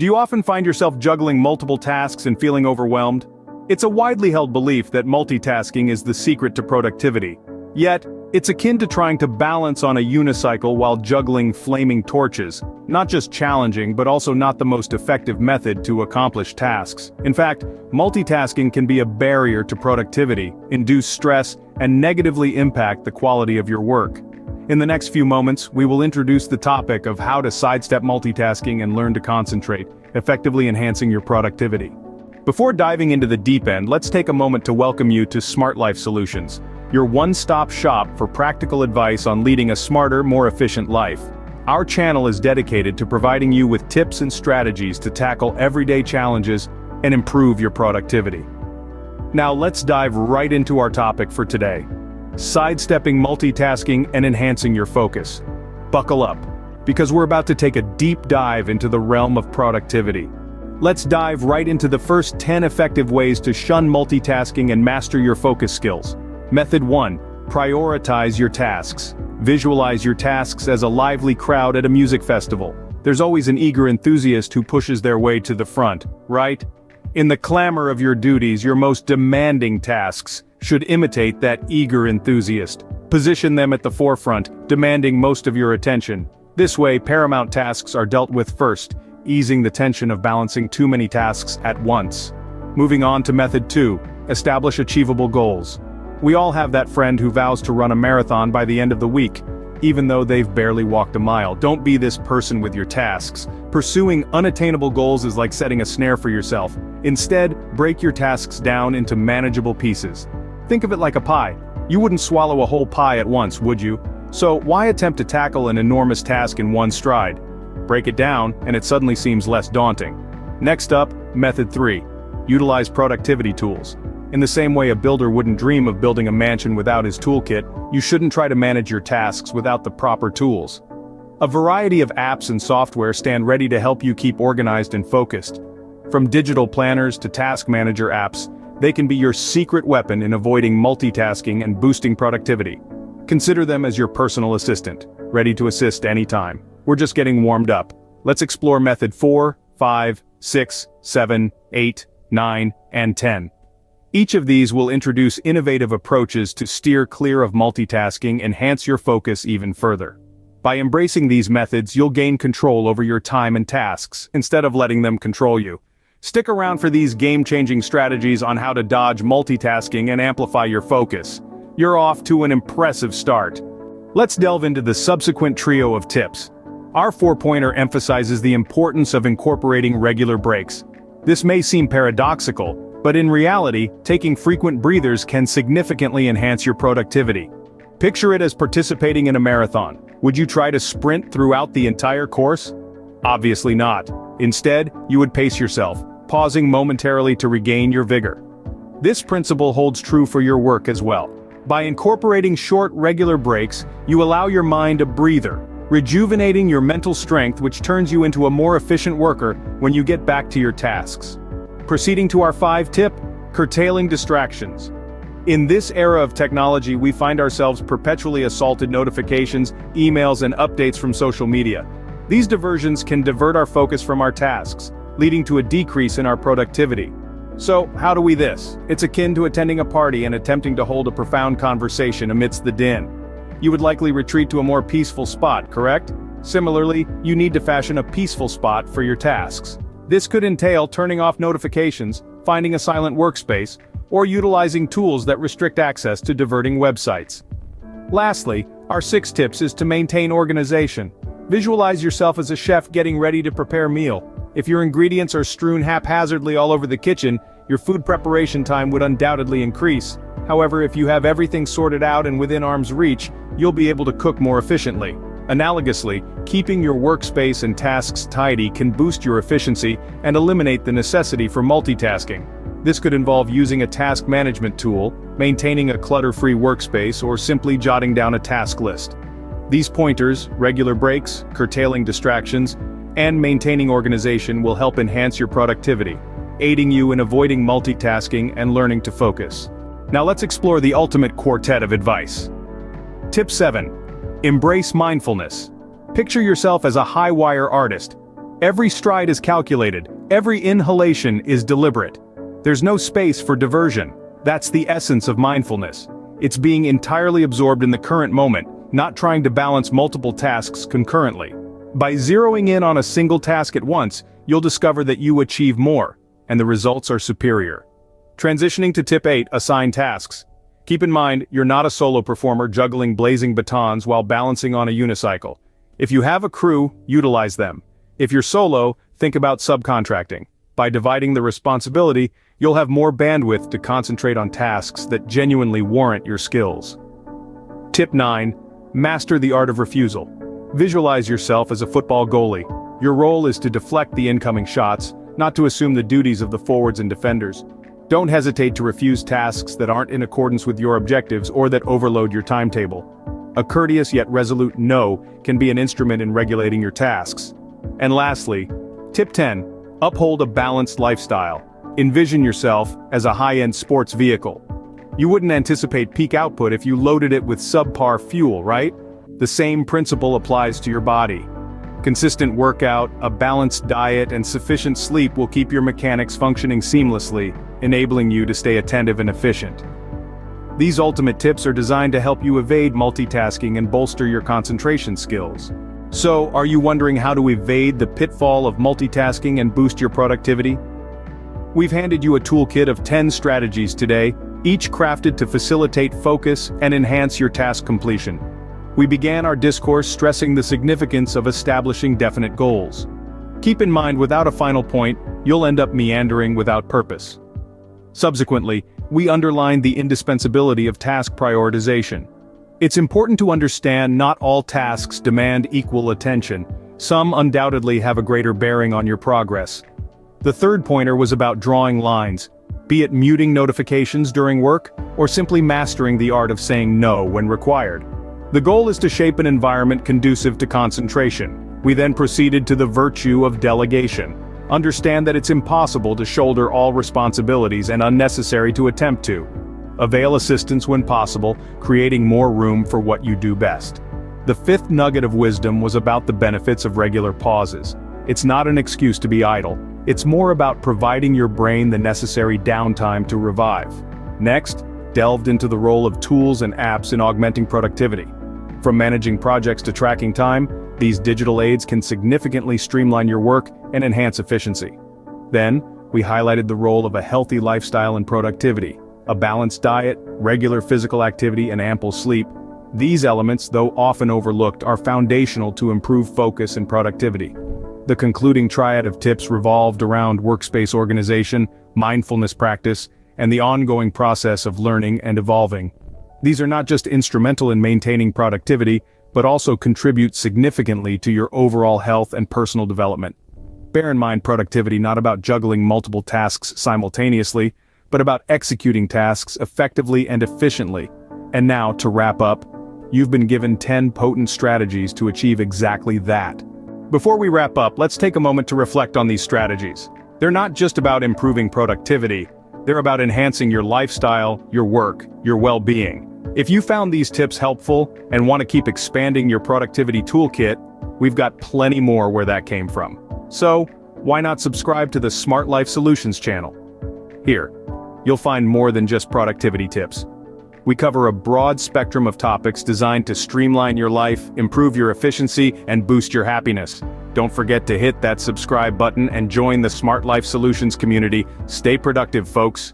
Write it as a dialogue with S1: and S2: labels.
S1: Do you often find yourself juggling multiple tasks and feeling overwhelmed? It's a widely held belief that multitasking is the secret to productivity. Yet, it's akin to trying to balance on a unicycle while juggling flaming torches, not just challenging but also not the most effective method to accomplish tasks. In fact, multitasking can be a barrier to productivity, induce stress, and negatively impact the quality of your work. In the next few moments, we will introduce the topic of how to sidestep multitasking and learn to concentrate, effectively enhancing your productivity. Before diving into the deep end, let's take a moment to welcome you to SmartLife Solutions, your one-stop shop for practical advice on leading a smarter, more efficient life. Our channel is dedicated to providing you with tips and strategies to tackle everyday challenges and improve your productivity. Now let's dive right into our topic for today: sidestepping multitasking and enhancing your focus. Buckle up, because we're about to take a deep dive into the realm of productivity. Let's dive right into the first 10 effective ways to shun multitasking and master your focus skills. Method 1. Prioritize your tasks. Visualize your tasks as a lively crowd at a music festival. There's always an eager enthusiast who pushes their way to the front, right? In the clamor of your duties, your most demanding tasks should imitate that eager enthusiast. Position them at the forefront, demanding most of your attention. This way, paramount tasks are dealt with first, easing the tension of balancing too many tasks at once. Moving on to method 2, establish achievable goals. We all have that friend who vows to run a marathon by the end of the week, even though they've barely walked a mile. Don't be this person with your tasks. Pursuing unattainable goals is like setting a snare for yourself. Instead, break your tasks down into manageable pieces. Think of it like a pie. You wouldn't swallow a whole pie at once, would you? So why attempt to tackle an enormous task in one stride? Break it down, and it suddenly seems less daunting. Next up, method 3. Utilize productivity tools. In the same way a builder wouldn't dream of building a mansion without his toolkit, you shouldn't try to manage your tasks without the proper tools. A variety of apps and software stand ready to help you keep organized and focused. From digital planners to task manager apps, they can be your secret weapon in avoiding multitasking and boosting productivity. Consider them as your personal assistant, ready to assist anytime. We're just getting warmed up. Let's explore method 4, 5, 6, 7, 8, 9, and 10. Each of these will introduce innovative approaches to steer clear of multitasking, enhance your focus even further. By embracing these methods, you'll gain control over your time and tasks, instead of letting them control you. Stick around for these game-changing strategies on how to dodge multitasking and amplify your focus. You're off to an impressive start. Let's delve into the subsequent trio of tips. Our 4-pointer emphasizes the importance of incorporating regular breaks. This may seem paradoxical, but in reality, taking frequent breathers can significantly enhance your productivity. Picture it as participating in a marathon. Would you try to sprint throughout the entire course? Obviously not. Instead, you would pace yourself, pausing momentarily to regain your vigor. This principle holds true for your work as well. By incorporating short, regular breaks, you allow your mind a breather, rejuvenating your mental strength, which turns you into a more efficient worker when you get back to your tasks. Proceeding to our 5th tip, curtailing distractions. In this era of technology, we find ourselves perpetually assaulted notifications, emails, and updates from social media. These diversions can divert our focus from our tasks, leading to a decrease in our productivity. So, how do we this? It's akin to attending a party and attempting to hold a profound conversation amidst the din. You would likely retreat to a more peaceful spot, correct? Similarly, you need to fashion a peaceful spot for your tasks. This could entail turning off notifications, finding a silent workspace, or utilizing tools that restrict access to diverting websites. Lastly, our 6th tip is to maintain organization. Visualize yourself as a chef getting ready to prepare a meal. If your ingredients are strewn haphazardly all over the kitchen, your food preparation time would undoubtedly increase. However, if you have everything sorted out and within arm's reach, you'll be able to cook more efficiently. Analogously, keeping your workspace and tasks tidy can boost your efficiency and eliminate the necessity for multitasking. This could involve using a task management tool, maintaining a clutter-free workspace, or simply jotting down a task list. These pointers, regular breaks, curtailing distractions, and maintaining organization will help enhance your productivity, aiding you in avoiding multitasking and learning to focus. Now let's explore the ultimate quartet of advice. Tip 7. Embrace mindfulness. Picture yourself as a high-wire artist. Every stride is calculated, every inhalation is deliberate. There's no space for diversion. That's the essence of mindfulness. It's being entirely absorbed in the current moment, not trying to balance multiple tasks concurrently. By zeroing in on a single task at once, you'll discover that you achieve more, and the results are superior. Transitioning to tip 8, assign tasks. Keep in mind, you're not a solo performer juggling blazing batons while balancing on a unicycle. If you have a crew, utilize them. If you're solo, think about subcontracting. By dividing the responsibility, you'll have more bandwidth to concentrate on tasks that genuinely warrant your skills. Tip 9. Master the art of refusal. Visualize yourself as a football goalie. Your role is to deflect the incoming shots, not to assume the duties of the forwards and defenders. Don't hesitate to refuse tasks that aren't in accordance with your objectives or that overload your timetable. A courteous yet resolute no can be an instrument in regulating your tasks. And lastly, tip 10. Uphold a balanced lifestyle. Envision yourself as a high-end sports vehicle. You wouldn't anticipate peak output if you loaded it with subpar fuel, right? The same principle applies to your body. Consistent workout, a balanced diet, and sufficient sleep will keep your mechanics functioning seamlessly, enabling you to stay attentive and efficient. These ultimate tips are designed to help you evade multitasking and bolster your concentration skills. So, are you wondering how to evade the pitfall of multitasking and boost your productivity? We've handed you a toolkit of 10 strategies today, each crafted to facilitate focus and enhance your task completion. We began our discourse stressing the significance of establishing definite goals. Keep in mind, without a final point, you'll end up meandering without purpose. Subsequently, we underlined the indispensability of task prioritization. It's important to understand not all tasks demand equal attention. Some undoubtedly have a greater bearing on your progress. The third pointer was about drawing lines, be it muting notifications during work, or simply mastering the art of saying no when required. The goal is to shape an environment conducive to concentration. We then proceeded to the virtue of delegation. Understand that it's impossible to shoulder all responsibilities and unnecessary to attempt to. Avail assistance when possible, creating more room for what you do best. The fifth nugget of wisdom was about the benefits of regular pauses. It's not an excuse to be idle. It's more about providing your brain the necessary downtime to revive. Next, delved into the role of tools and apps in augmenting productivity. From managing projects to tracking time, these digital aids can significantly streamline your work and enhance efficiency. Then, we highlighted the role of a healthy lifestyle in productivity. A balanced diet, regular physical activity, and ample sleep. These elements, though often overlooked, are foundational to improve focus and productivity. The concluding triad of tips revolved around workspace organization, mindfulness practice, and the ongoing process of learning and evolving. These are not just instrumental in maintaining productivity, but also contribute significantly to your overall health and personal development. Bear in mind, productivity not about juggling multiple tasks simultaneously, but about executing tasks effectively and efficiently. And now, to wrap up, you've been given 10 potent strategies to achieve exactly that. Before we wrap up, let's take a moment to reflect on these strategies. They're not just about improving productivity, they're about enhancing your lifestyle, your work, your well-being. If you found these tips helpful and want to keep expanding your productivity toolkit, we've got plenty more where that came from. So, why not subscribe to the SmartLife Solutions channel? Here, you'll find more than just productivity tips. We cover a broad spectrum of topics designed to streamline your life, improve your efficiency, and boost your happiness. Don't forget to hit that subscribe button and join the SmartLife Solutions community. Stay productive, folks.